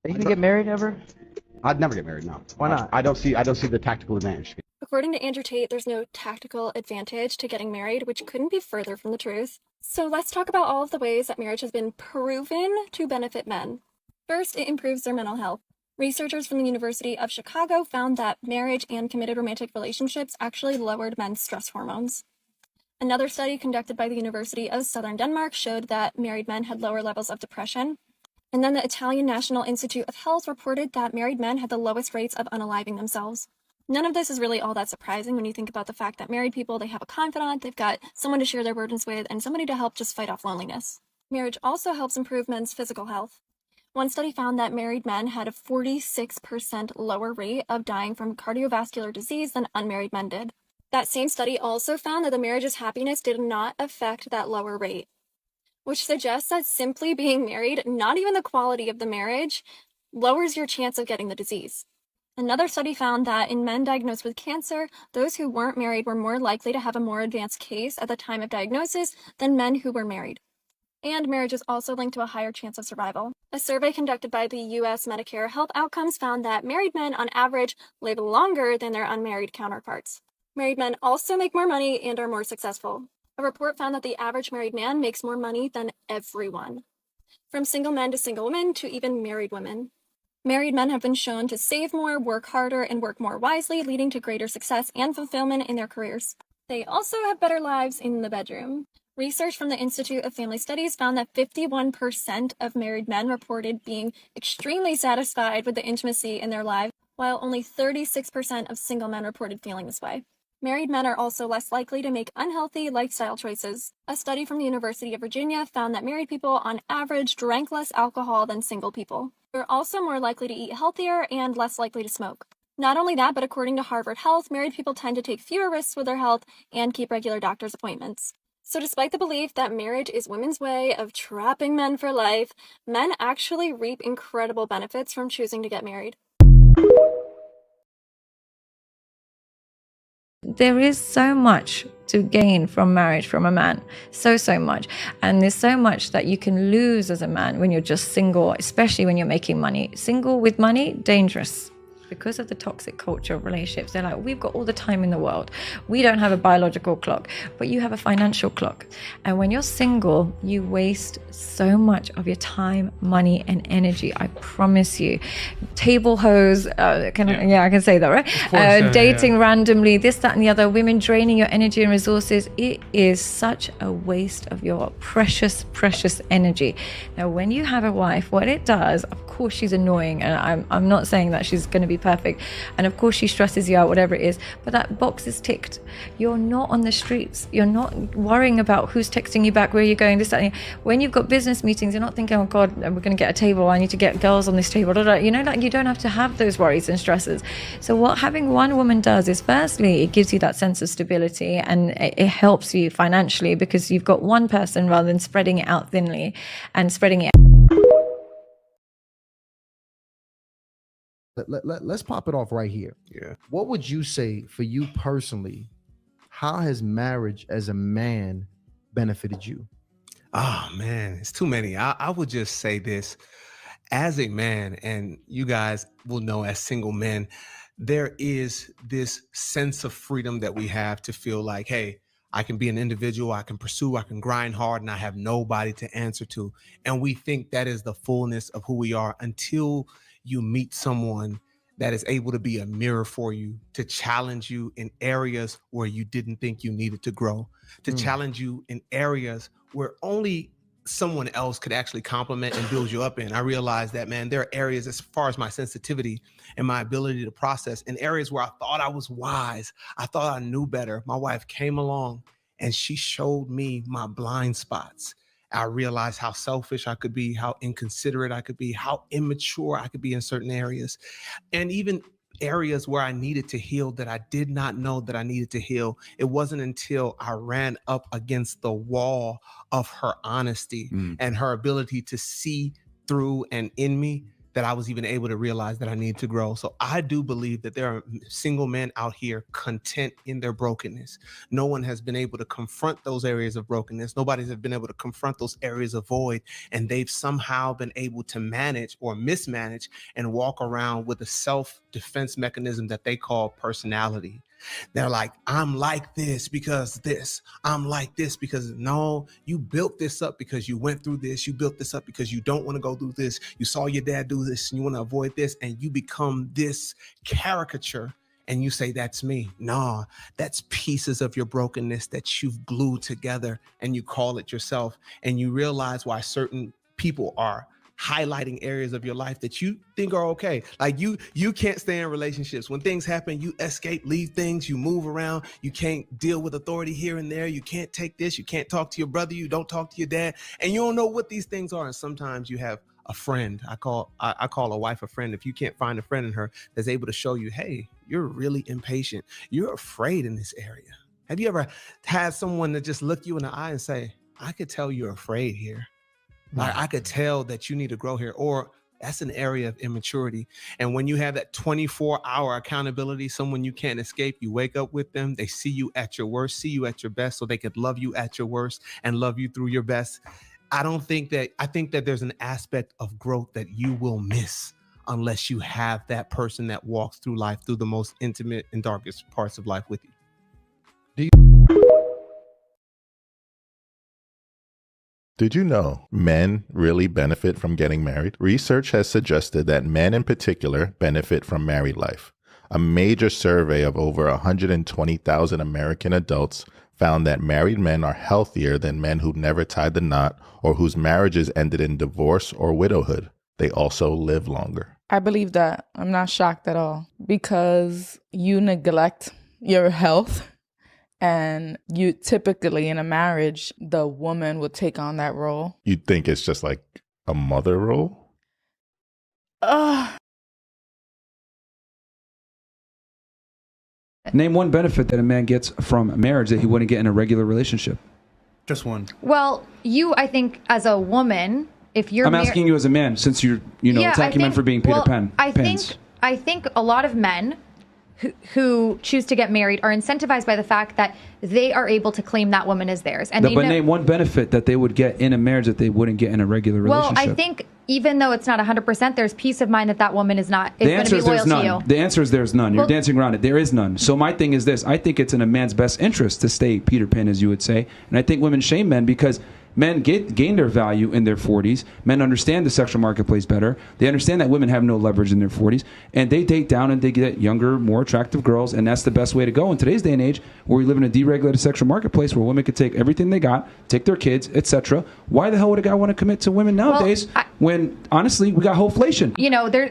Are you gonna get married ever? I'd never get married. No. Why not? I don't see the tactical advantage. According to Andrew Tate, there's no tactical advantage to getting married, which couldn't be further from the truth. So let's talk about all of the ways that marriage has been proven to benefit men. First, it improves their mental health. Researchers from the University of Chicago found that marriage and committed romantic relationships actually lowered men's stress hormones. Another study conducted by the University of Southern Denmark showed that married men had lower levels of depression. And then the Italian National Institute of Health reported that married men had the lowest rates of unaliving themselves. None of this is really all that surprising when you think about the fact that married people, they have a confidant, they've got someone to share their burdens with, and somebody to help just fight off loneliness. Marriage also helps improve men's physical health. One study found that married men had a 46% lower rate of dying from cardiovascular disease than unmarried men did. That same study also found that the marriage's happiness did not affect that lower rate, which suggests that simply being married, not even the quality of the marriage, lowers your chance of getting the disease. Another study found that in men diagnosed with cancer, those who weren't married were more likely to have a more advanced case at the time of diagnosis than men who were married. And marriage is also linked to a higher chance of survival. A survey conducted by the U.S. Medicare Health Outcomes found that married men, on average, live longer than their unmarried counterparts. Married men also make more money and are more successful. A report found that the average married man makes more money than everyone, from single men to single women to even married women. Married men have been shown to save more, work harder, and work more wisely, leading to greater success and fulfillment in their careers. They also have better lives in the bedroom. Research from the Institute of Family Studies found that 51% of married men reported being extremely satisfied with the intimacy in their lives, while only 36% of single men reported feeling this way. Married men are also less likely to make unhealthy lifestyle choices. A study from the University of Virginia found that married people, on average, drank less alcohol than single people. They're also more likely to eat healthier and less likely to smoke. Not only that, but according to Harvard Health, married people tend to take fewer risks with their health and keep regular doctor's appointments. So despite the belief that marriage is women's way of trapping men for life, men actually reap incredible benefits from choosing to get married. There is so much to gain from marriage from a man, so much, and there's so much that you can lose as a man when you're just single, especially when you're making money. Single with money, dangerous. Because of the toxic culture of relationships, they're like, we've got all the time in the world. We don't have a biological clock, but you have a financial clock. And when you're single, you waste so much of your time, money, and energy. I promise you. Table hose, I can say that, right? Dating randomly, this, that, and the other, women draining your energy and resources. It is such a waste of your precious, precious energy. Now, when you have a wife, what it does, of course, she's annoying, and I'm not saying that she's going to be perfect, and of course she stresses you out, whatever it is, but that box is ticked. You're not on the streets, you're not worrying about who's texting you back, where you're going, this, that, and when you've got business meetings, you're not thinking, oh god, we're going to get a table, I need to get girls on this table, you know, like, you don't have to have those worries and stresses. So what having one woman does is, firstly, it gives you that sense of stability, and it helps you financially because you've got one person rather than spreading it out thinly and spreading it. Let's pop it off right here. Yeah. What would you say, for you personally, how has marriage as a man benefited you? Oh man, it's too many. I would just say this. As a man, and you guys will know as single men, there is this sense of freedom that we have to feel like, hey, I can be an individual, I can pursue, I can grind hard, and I have nobody to answer to. And we think that is the fullness of who we are until you meet someone that is able to be a mirror for you, to challenge you in areas where you didn't think you needed to grow, to challenge you in areas where only someone else could actually compliment and build you up in. I realized that, man, there are areas, as far as my sensitivity and my ability to process, in areas where I thought I was wise, I thought I knew better. My wife came along and she showed me my blind spots. I realized how selfish I could be, how inconsiderate I could be, how immature I could be in certain areas, and even areas where I needed to heal that I did not know that I needed to heal. It wasn't until I ran up against the wall of her honesty and her ability to see through and in me that I was even able to realize that I need to grow. So I do believe that there are single men out here content in their brokenness. No one has been able to confront those areas of brokenness. Nobody's been able to confront those areas of void, and they've somehow been able to manage or mismanage and walk around with a self-defense mechanism that they call personality. They're like, I'm like this because this. I'm like this because no, you built this up because you went through this. You built this up because you don't want to go through this. You saw your dad do this and you want to avoid this, and you become this caricature and you say, that's me. No, that's pieces of your brokenness that you've glued together and you call it yourself. And you realize why certain people are highlighting areas of your life that you think are okay. Like you can't stay in relationships. When things happen, you escape, leave things, you move around. You can't deal with authority here and there. You can't take this. You can't talk to your brother. You don't talk to your dad. And you don't know what these things are. And sometimes you have a friend. I call a wife a friend. If you can't find a friend in her that's able to show you, hey, you're really impatient. You're afraid in this area. Have you ever had someone that just look you in the eye and say, I could tell you're afraid here. Like I could tell that you need to grow here, or that's an area of immaturity. And when you have that 24-hour accountability, someone you can't escape, you wake up with them, they see you at your worst, see you at your best, so they could love you at your worst and love you through your best. I think that there's an aspect of growth that you will miss unless you have that person that walks through life, through the most intimate and darkest parts of life with you. Did you know men really benefit from getting married? Research has suggested that men in particular benefit from married life. A major survey of over 120,000 American adults found that married men are healthier than men who never tied the knot or whose marriages ended in divorce or widowhood. They also live longer. I believe that. I'm not shocked at all, because you neglect your health. And you typically in a marriage, the woman would take on that role. You think it's just like a mother role? Name one benefit that a man gets from marriage that he wouldn't get in a regular relationship. Just one. Well, I think, as a woman, if you're... I'm asking you as a man, since you're, attacking men for being Peter Pan. I think a lot of men who choose to get married are incentivized by the fact that they are able to claim that woman as theirs. And but name one benefit that they would get in a marriage that they wouldn't get in a regular relationship. Well, I think even though it's not 100%, there's peace of mind that woman is going to be loyal to you. The answer is there's none. You're dancing around it. There is none. So my thing is this. I think it's in a man's best interest to stay Peter Pan, as you would say. And I think women shame men because men gain their value in their 40s. Men understand the sexual marketplace better. They understand that women have no leverage in their 40s. And they date down and they get younger, more attractive girls. And that's the best way to go in today's day and age, where we live in a deregulated sexual marketplace where women could take everything they got, take their kids, etc. Why the hell would a guy want to commit to women nowadays when, honestly, we got wholeflation?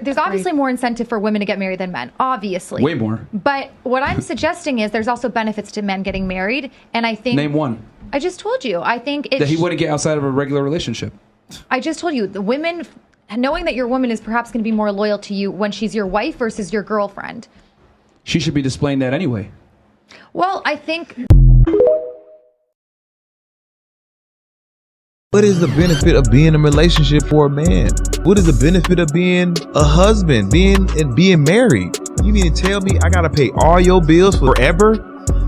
There's obviously more incentive for women to get married than men, obviously. Way more. But what I'm suggesting is there's also benefits to men getting married. And I think... Name one. I just told you. I think that he wouldn't get outside of a regular relationship. I just told you, the women, knowing that your woman is perhaps going to be more loyal to you when she's your wife versus your girlfriend. She should be displaying that anyway. Well, I think... What is the benefit of being in a relationship for a man? What is the benefit of being a husband, being married? You mean to tell me I gotta pay all your bills forever?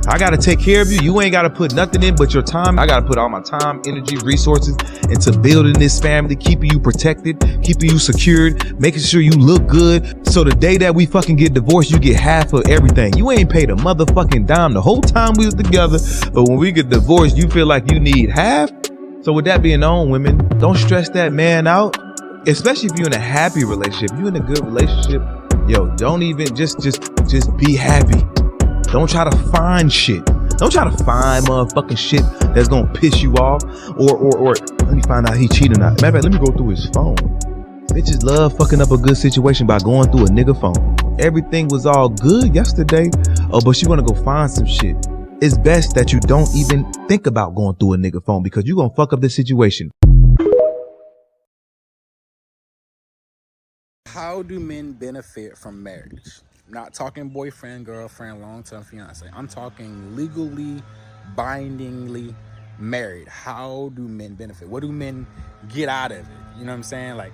I gotta take care of you. You ain't gotta put nothing in but your time. I gotta put all my time, energy, resources into building this family, keeping you protected, keeping you secured, making sure you look good. So the day that we fucking get divorced, you get half of everything. You ain't paid a motherfucking dime the whole time we was together. But when we get divorced, you feel like you need half? So with that being known, women, don't stress that man out. Especially if you're in a happy relationship. If you're in a good relationship, don't even just be happy. Don't try to find shit. Don't try to find motherfucking shit that's gonna piss you off. Or let me find out he cheating or not. Matter of fact, let me go through his phone. Bitches love fucking up a good situation by going through a nigga phone. Everything was all good yesterday. Oh, but you wanna go find some shit. It's best that you don't even think about going through a nigga phone because you're gonna fuck up the situation. How do men benefit from marriage? I'm not talking boyfriend, girlfriend, long-term fiance. I'm talking legally, bindingly married. How do men benefit? What do men get out of it? You know what I'm saying? Like,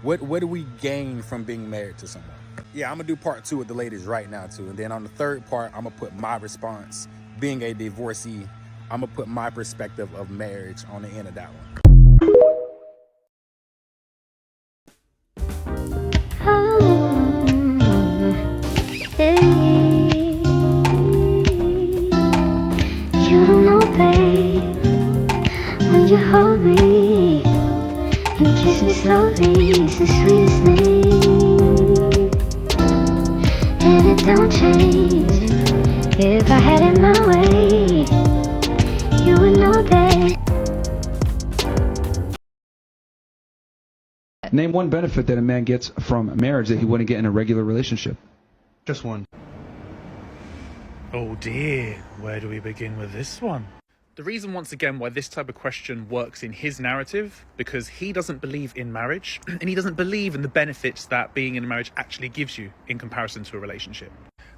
What do we gain from being married to someone? Yeah, I'm gonna do part 2 with the ladies right now too. And then on the third part, I'm gonna put my response, being a divorcee, I'm gonna put my perspective of marriage on the end of that one. You don't know, babe, when you hold me and kiss me slowly, it's the sweetest thing. And it don't change. If I had it my way, you would know, babe. Name one benefit that a man gets from marriage that he wouldn't get in a regular relationship. Just one. Oh dear, where do we begin with this one? The reason, once again, why this type of question works in his narrative, because he doesn't believe in marriage, and he doesn't believe in the benefits that being in a marriage actually gives you in comparison to a relationship.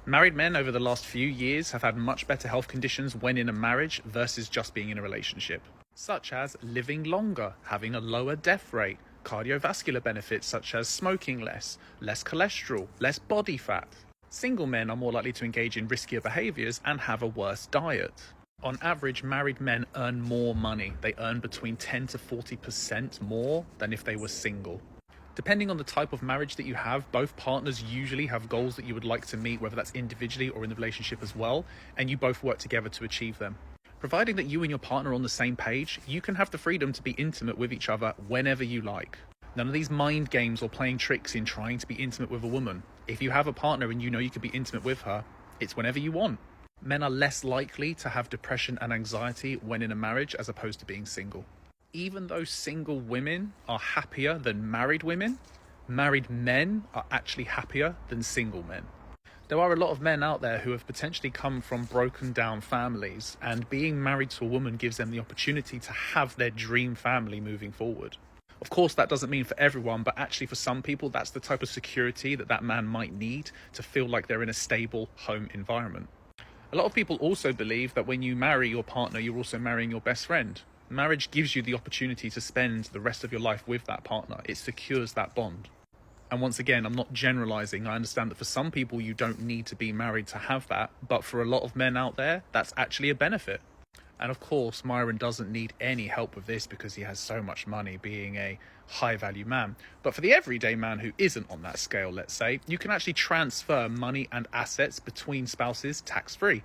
Married men over the last few years have had much better health conditions when in a marriage versus just being in a relationship, such as living longer, having a lower death rate, cardiovascular benefits such as smoking less cholesterol, less body fat. Single men are more likely to engage in riskier behaviours and have a worse diet. On average, married men earn more money. They earn between 10 to 40% more than if they were single. Depending on the type of marriage that you have, both partners usually have goals that you would like to meet, whether that's individually or in the relationship as well, and you both work together to achieve them. Providing that you and your partner are on the same page, you can have the freedom to be intimate with each other whenever you like. None of these mind games or playing tricks in trying to be intimate with a woman. If you have a partner and you know you can be intimate with her, it's whenever you want. Men are less likely to have depression and anxiety when in a marriage as opposed to being single. Even though single women are happier than married women, married men are actually happier than single men. There are a lot of men out there who have potentially come from broken down families, and being married to a woman gives them the opportunity to have their dream family moving forward. Of course, that doesn't mean for everyone, but actually for some people, that's the type of security that that man might need to feel like they're in a stable home environment. A lot of people also believe that when you marry your partner, you're also marrying your best friend. Marriage gives you the opportunity to spend the rest of your life with that partner. It secures that bond. And once again, I'm not generalizing. I understand that for some people, you don't need to be married to have that. But for a lot of men out there, that's actually a benefit. And of course, Myron doesn't need any help with this because he has so much money, being a high-value man. But for the everyday man who isn't on that scale, let's say, you can actually transfer money and assets between spouses tax-free.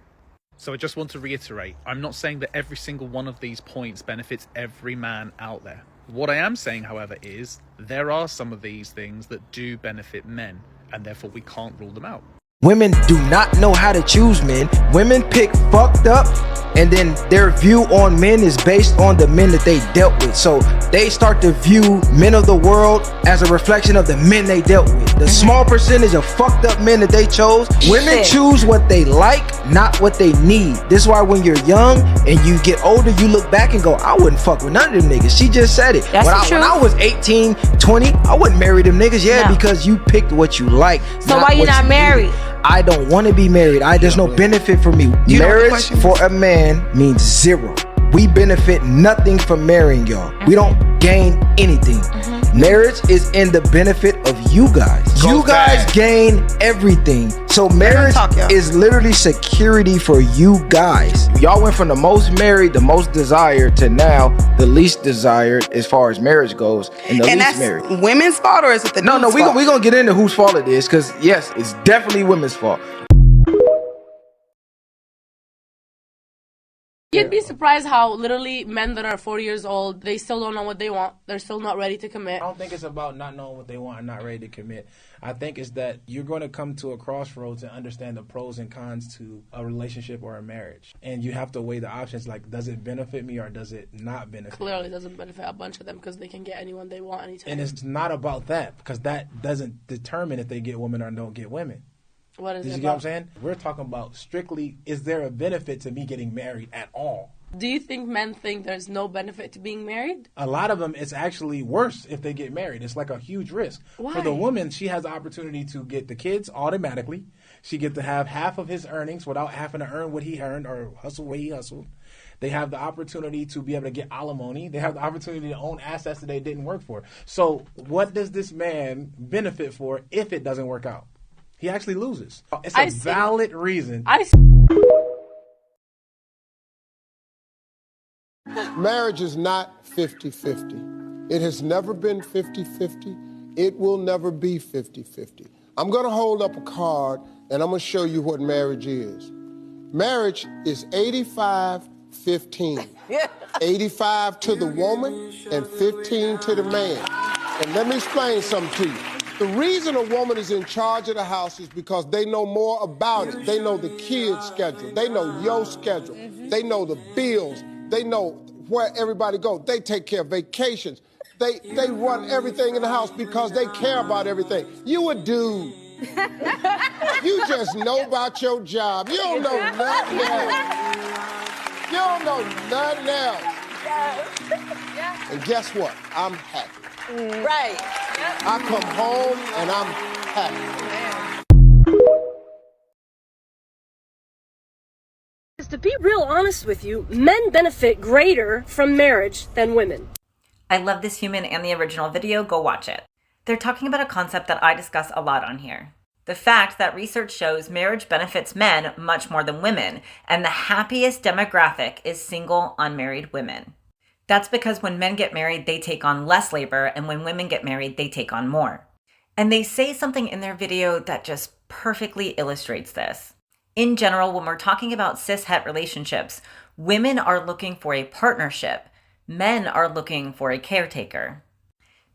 So I just want to reiterate, I'm not saying that every single one of these points benefits every man out there. What I am saying, however, is there are some of these things that do benefit men, and therefore we can't rule them out. Women do not know how to choose men. Women pick fucked up, and then their view on men is based on the men that they dealt with. So they start to view men of the world as a reflection of the men they dealt with. The small percentage of fucked up men that they chose. Women choose what they like, not what they need. This is why when you're young and you get older, you look back and go, I wouldn't fuck with none of them niggas. She just said it. When I was 18, 20, I wouldn't marry them niggas. Yeah, because you picked what you like. So why you not married? I don't want to be married. There's no benefit for me. Marriage for a man means zero. We benefit nothing from marrying y'all. We don't gain anything. Marriage is in the benefit of you guys. You guys gain everything. So marriage is literally security for you guys. Y'all went from the most married, the most desired, to now the least desired as far as marriage goes, and the least married. Women's fault, or is it the dude's No, fault? we're gonna get into whose fault it is, because yes, it's definitely women's fault. You'd be surprised how literally men that are 40 years old, they still don't know what they want. They're still not ready to commit. I don't think it's about not knowing what they want and not ready to commit. I think it's that you're going to come to a crossroads and understand the pros and cons to a relationship or a marriage. And you have to weigh the options, like, does it benefit me or does it not benefit me? Clearly doesn't benefit a bunch of them because they can get anyone they want anytime. And it's not about that, because that doesn't determine if they get women or don't get women. What is Did it you get what I'm about? saying? We're talking about strictly, is there a benefit to me getting married at all? Do you think men think there's no benefit to being married? A lot of them, it's actually worse if they get married. It's like a huge risk. Why? For the woman, she has the opportunity to get the kids automatically. She get to have half of his earnings without having to earn what he earned or hustle what he hustled. They have the opportunity to be able to get alimony. They have the opportunity to own assets that they didn't work for. So what does this man benefit for if it doesn't work out? He actually loses. It's a valid reason. Marriage is not 50-50. It has never been 50-50. It will never be 50-50. I'm going to hold up a card and I'm going to show you what marriage is. Marriage is 85-15. 85 to the woman and 15 to the man. And let me explain something to you. The reason a woman is in charge of the house is because they know more about it. They know the kids' schedule. They know your schedule. They know the bills. They know where everybody goes. They take care of vacations. They run everything in the house because they care about everything. You a dude. You just know about your job. You don't know nothing else. You don't know nothing else. And guess what? I'm happy. Right. I come home and I'm happy. To be real honest with you, men benefit greater from marriage than women. I love this human and the original video. Go watch it. They're talking about a concept that I discuss a lot on here. The fact that research shows marriage benefits men much more than women, and the happiest demographic is single, unmarried women. That's because when men get married, they take on less labor, and when women get married, they take on more. And they say something in their video that just perfectly illustrates this. In general, when we're talking about cis-het relationships, women are looking for a partnership. Men are looking for a caretaker.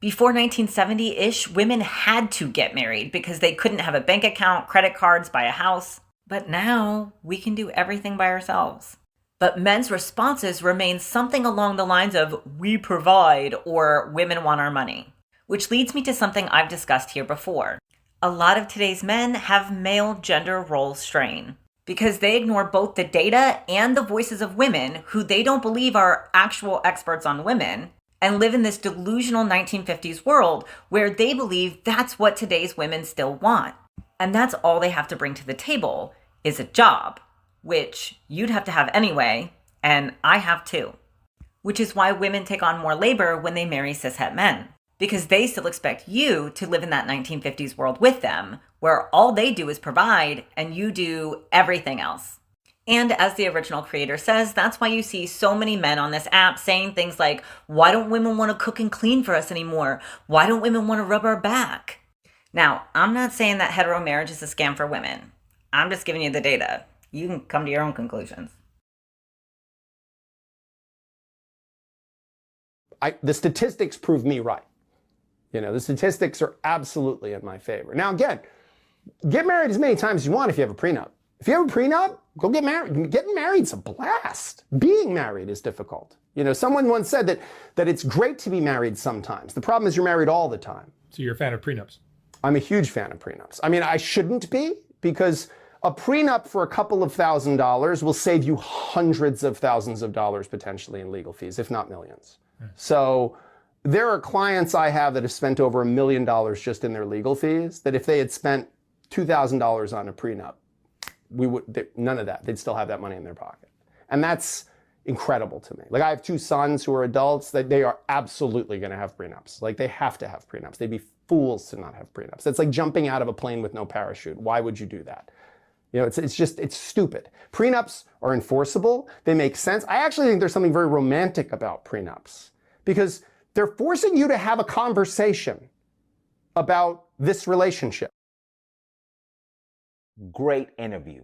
Before 1970-ish, women had to get married because they couldn't have a bank account, credit cards, buy a house. But now we can do everything by ourselves. But men's responses remain something along the lines of, we provide, or women want our money. Which leads me to something I've discussed here before. A lot of today's men have male gender role strain because they ignore both the data and the voices of women who they don't believe are actual experts on women and live in this delusional 1950s world where they believe that's what today's women still want. And that's all they have to bring to the table is a job, which you'd have to have anyway, and I have too. Which is why women take on more labor when they marry cishet men, because they still expect you to live in that 1950s world with them, where all they do is provide and you do everything else. And as the original creator says, that's why you see so many men on this app saying things like, why don't women want to cook and clean for us anymore? Why don't women want to rub our back? Now, I'm not saying that hetero marriage is a scam for women. I'm just giving you the data. You can come to your own conclusions. The statistics prove me right. You know, the statistics are absolutely in my favor. Now, again, get married as many times as you want if you have a prenup. If you have a prenup, go get married. Getting married is a blast. Being married is difficult. You know, someone once said that it's great to be married sometimes. The problem is you're married all the time. So you're a fan of prenups? I'm a huge fan of prenups. I mean, I shouldn't be, because a prenup for a couple of $1,000s will save you hundreds of thousands of dollars potentially in legal fees, if not millions. So there are clients I have that have spent over $1 million just in their legal fees, that if they had spent $2,000 on a prenup, none of that. They'd still have that money in their pocket. And that's incredible to me. Like, I have 2 sons who are adults that they are absolutely going to have prenups. Like, they have to have prenups. They'd be fools to not have prenups. It's like jumping out of a plane with no parachute. Why would you do that? You know, it's stupid. Prenups are enforceable. They make sense. I actually think there's something very romantic about prenups, because they're forcing you to have a conversation about this relationship. Great interview.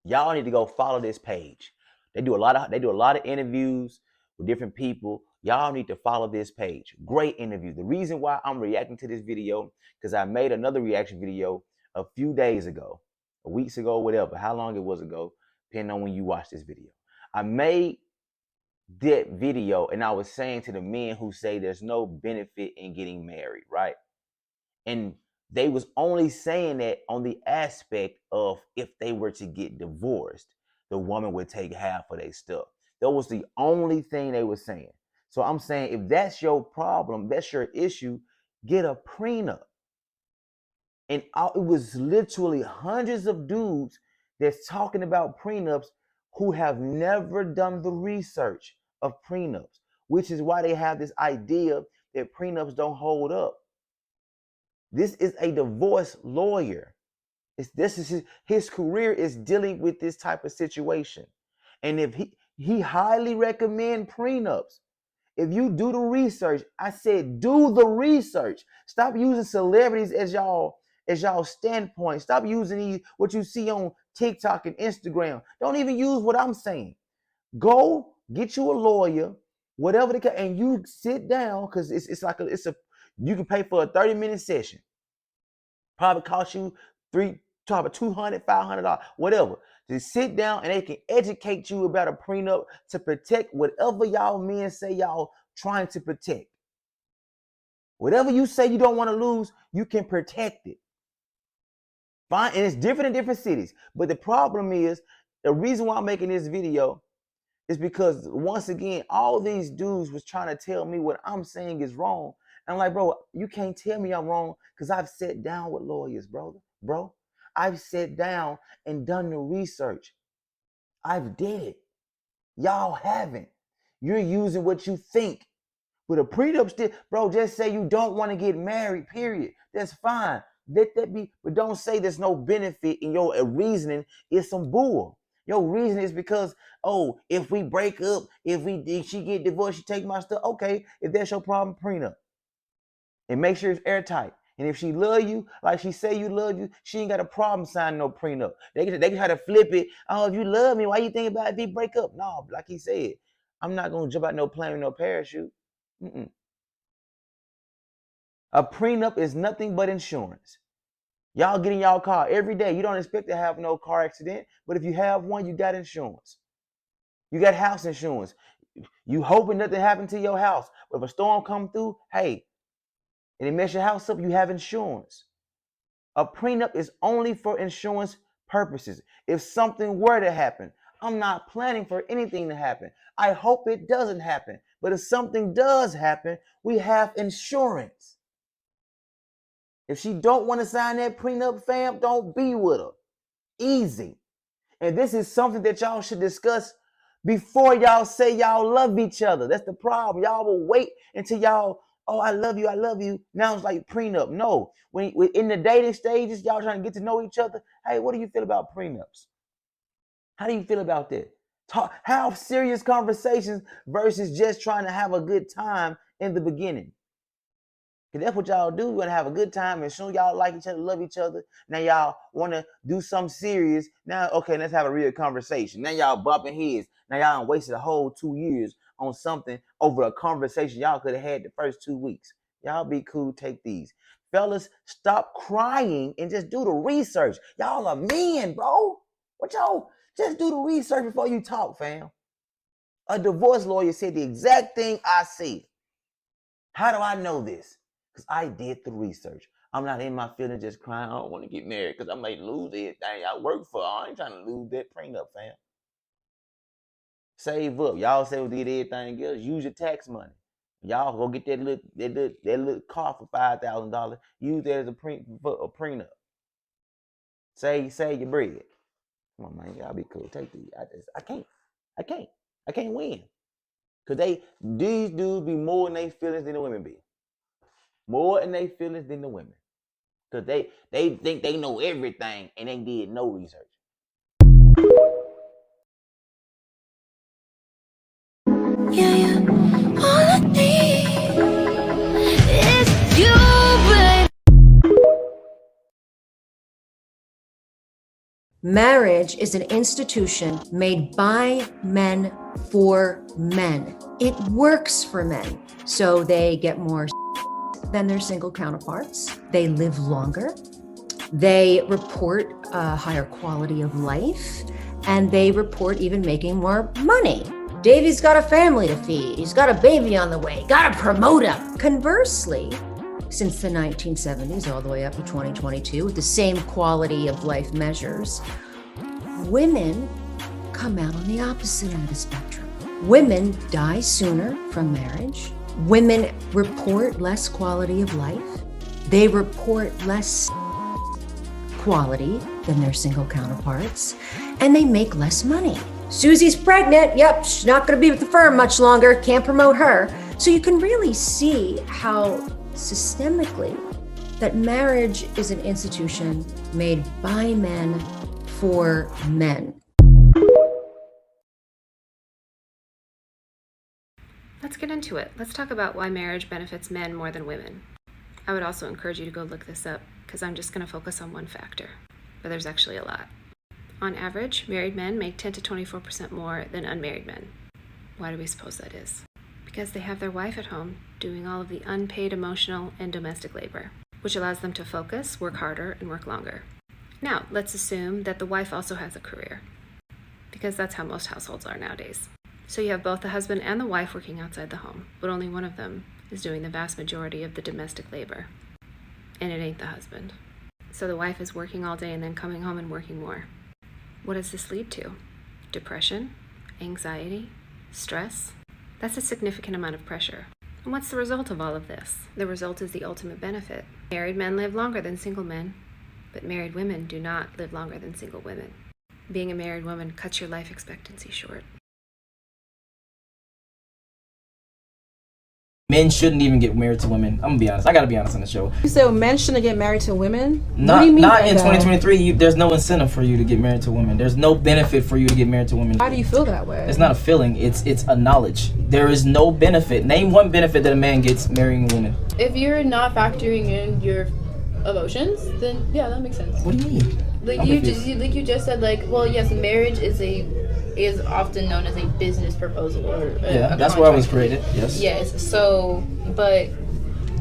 Y'all need to go follow this page. They do a lot of interviews with different people. Y'all need to follow this page. Great interview. The reason why I'm reacting to this video, because I made another reaction video a few days ago, weeks ago, whatever, how long it was ago, depending on when you watch this video. I made that video and I was saying to the men who say there's no benefit in getting married, right? And they was only saying that on the aspect of if they were to get divorced, the woman would take half of their stuff. That was the only thing they were saying. So I'm saying, if that's your problem, that's your issue, get a prenup. And it was literally hundreds of dudes that's talking about prenups who have never done the research of prenups, which is why they have this idea that prenups don't hold up. This is a divorce lawyer. His career is dealing with this type of situation. And if he highly recommend prenups. If you do the research, I said do the research. Stop using celebrities as y'all standpoint. Stop using what you see on TikTok and Instagram. Don't even use what I'm saying. Go get you a lawyer, whatever the case, and you sit down, because you can pay for a 30-minute session. Probably cost you $200, $500, whatever. Just sit down and they can educate you about a prenup to protect whatever y'all men say y'all trying to protect. Whatever you say you don't want to lose, you can protect it. Fine, and it's different in different cities. But the problem is, the reason why I'm making this video is because, once again, all these dudes was trying to tell me what I'm saying is wrong. And I'm like, bro, you can't tell me I'm wrong because I've sat down with lawyers, bro. I've sat down and done the research. I've did it. Y'all haven't. You're using what you think. But a prenup still, bro, just say you don't want to get married, period. That's fine. Let that be, but don't say there's no benefit in your reasoning. It's some bull. Your reason is because, oh, if we break up, if she get divorced, she take my stuff. Okay, if that's your problem, prenup. And make sure it's airtight. And if she love you, like she say you love you, she ain't got a problem signing no prenup. They can try to flip it. Oh, if you love me, why you think about if we break up? No, like he said, I'm not gonna jump out no plane with no parachute. A prenup is nothing but insurance. Y'all get in y'all car every day. You don't expect to have no car accident, but if you have one, you got insurance. You got house insurance. You hoping nothing happened to your house, but if a storm come through, hey, and it mess your house up, you have insurance. A prenup is only for insurance purposes. If something were to happen, I'm not planning for anything to happen. I hope it doesn't happen. But if something does happen, we have insurance. If she don't want to sign that prenup, fam, don't be with her. Easy. And this is something that y'all should discuss before y'all say y'all love each other. That's the problem. Y'all will wait until y'all, oh, I love you, I love you. Now it's like prenup. No. When in the dating stages, y'all trying to get to know each other. Hey, what do you feel about prenups? How do you feel about that? Have serious conversations versus just trying to have a good time in the beginning. Because that's what y'all do. You want to have a good time. And soon y'all like each other, love each other. Now y'all want to do something serious. Now, okay, let's have a real conversation. Now y'all bumping heads. Now y'all wasted a whole 2 years on something over a conversation y'all could have had the first 2 weeks. Y'all be cool. Take these. Fellas, stop crying and just do the research. Y'all are men, bro. What y'all? Just do the research before you talk, fam. A divorce lawyer said the exact thing I said. How do I know this? Because I did the research. I'm not in my feelings just crying. I don't want to get married because I might lose everything I work for. I ain't trying to lose that prenup, fam. Save up. Y'all say we did everything else. Use your tax money. Y'all go get that little car for $5,000. Use that as a prenup. Save your bread. Come on, man. Y'all be cool. Take these. I can't win. Because these dudes be more in their feelings than the women be. More in their feelings than the women. Because they think they know everything and they did no research. Yeah. All I need is you, babe. Marriage is an institution made by men for men. It works for men. So they get more than their single counterparts. They live longer. They report a higher quality of life. And they report even making more money. Davey's got a family to feed. He's got a baby on the way. Gotta promote him. Conversely, since the 1970s all the way up to 2022, with the same quality of life measures, women come out on the opposite end of the spectrum. Women die sooner from marriage. Women report less quality of life. They report less quality than their single counterparts, and they make less money. Susie's pregnant. Yep, she's not going to be with the firm much longer. Can't promote her. So you can really see how systemically that marriage is an institution made by men for men. Let's get into it. Let's talk about why marriage benefits men more than women. I would also encourage you to go look this up because I'm just going to focus on one factor, but there's actually a lot. On average, married men make 10 to 24% more than unmarried men. Why do we suppose that is? Because they have their wife at home doing all of the unpaid emotional and domestic labor, which allows them to focus, work harder, and work longer. Now, let's assume that the wife also has a career, because that's how most households are nowadays. So you have both the husband and the wife working outside the home, but only one of them is doing the vast majority of the domestic labor. And it ain't the husband. So the wife is working all day and then coming home and working more. What does this lead to? Depression? Anxiety? Stress? That's a significant amount of pressure. And what's the result of all of this? The result is the ultimate benefit. Married men live longer than single men, but married women do not live longer than single women. Being a married woman cuts your life expectancy short. Men shouldn't even get married to women. I'm gonna be honest. I gotta be honest on the show. You said men shouldn't get married to women? What Not, do you mean not by in that? 2023. There's no incentive for you to get married to women. There's no benefit for you to get married to women. Why do you feel that way? It's not a feeling. It's a knowledge. There is no benefit. Name one benefit that a man gets marrying a woman. If you're not factoring in your emotions, then yeah, that makes sense. What do you mean? Like you just said, like, well, yes, marriage is often known as a business proposal or a That's where I was created. Yes. Yes. So, but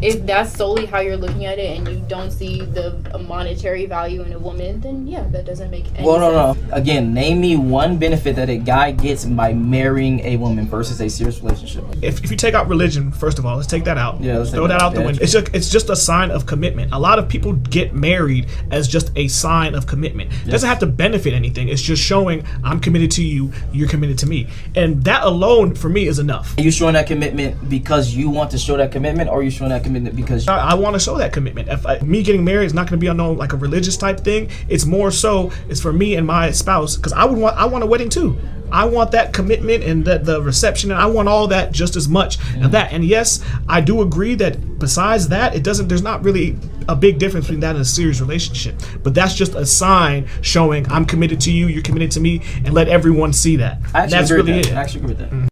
if that's solely how you're looking at it, and you don't see a monetary value in a woman, then yeah, that doesn't make any sense. No. Again, name me one benefit that a guy gets by marrying a woman versus a serious relationship. If you take out religion, first of all, let's take that out. Yeah, let's throw that out the window. It's just a sign of commitment. A lot of people get married as just a sign of commitment. It doesn't have to benefit anything. It's just showing I'm committed to you, you're committed to me, and that alone for me is enough. Are you showing that commitment because you want to show that commitment, or are you showing that commitment because I want to show that commitment? Me getting married is not going to be unknown like a religious type thing. It's more so it's for me and my spouse, because I want a wedding too. I want that commitment and the reception, and I want all that just as much of that. And yes, I do agree that besides that, there's not really a big difference between that and a serious relationship. But that's just a sign showing I'm committed to you, you're committed to me, and let everyone see that. That's really it. I actually agree with that.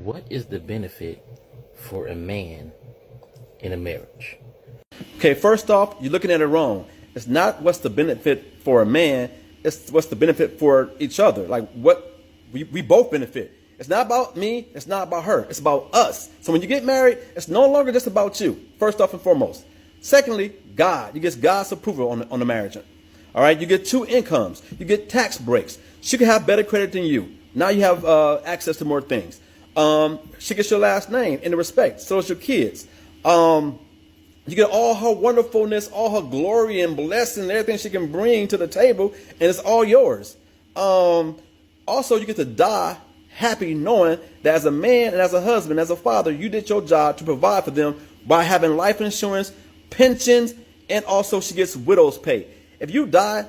What is the benefit for a man in a marriage? Okay, first off, you're looking at it wrong. It's not what's the benefit for a man, it's what's the benefit for each other. Like what we both benefit. It's not about me, it's not about her, it's about us. So when you get married, it's no longer just about you, first off and foremost. Secondly, God. You get God's approval on the marriage. All right, you get 2 incomes, you get tax breaks. She can have better credit than you. Now you have access to more things. She gets your last name in the respect, so does your kids. You get all her wonderfulness, all her glory and blessing, and everything she can bring to the table, and it's all yours. Also, you get to die happy knowing that as a man and as a husband, as a father, you did your job to provide for them by having life insurance, pensions, and also she gets widow's pay. If you die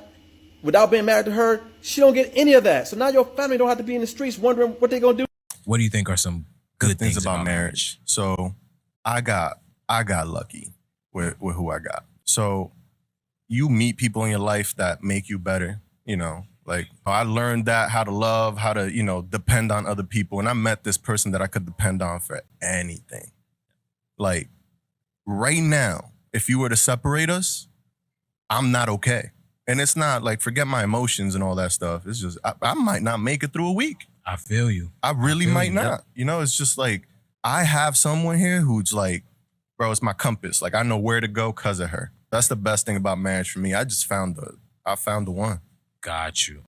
without being married to her, she don't get any of that. So now your family don't have to be in the streets wondering what they're going to do. What do you think are some good things about marriage? So I got lucky with who I got. So you meet people in your life that make you better, like I learned how to love, how to, depend on other people. And I met this person that I could depend on for anything. Like right now, if you were to separate us, I'm not okay. And it's not like, forget my emotions and all that stuff. It's just, I might not make it through a week. I feel you. I really might not. It's just like, I have someone here who's like, bro, it's my compass. Like I know where to go because of her. That's the best thing about marriage for me. I found the one. Got you.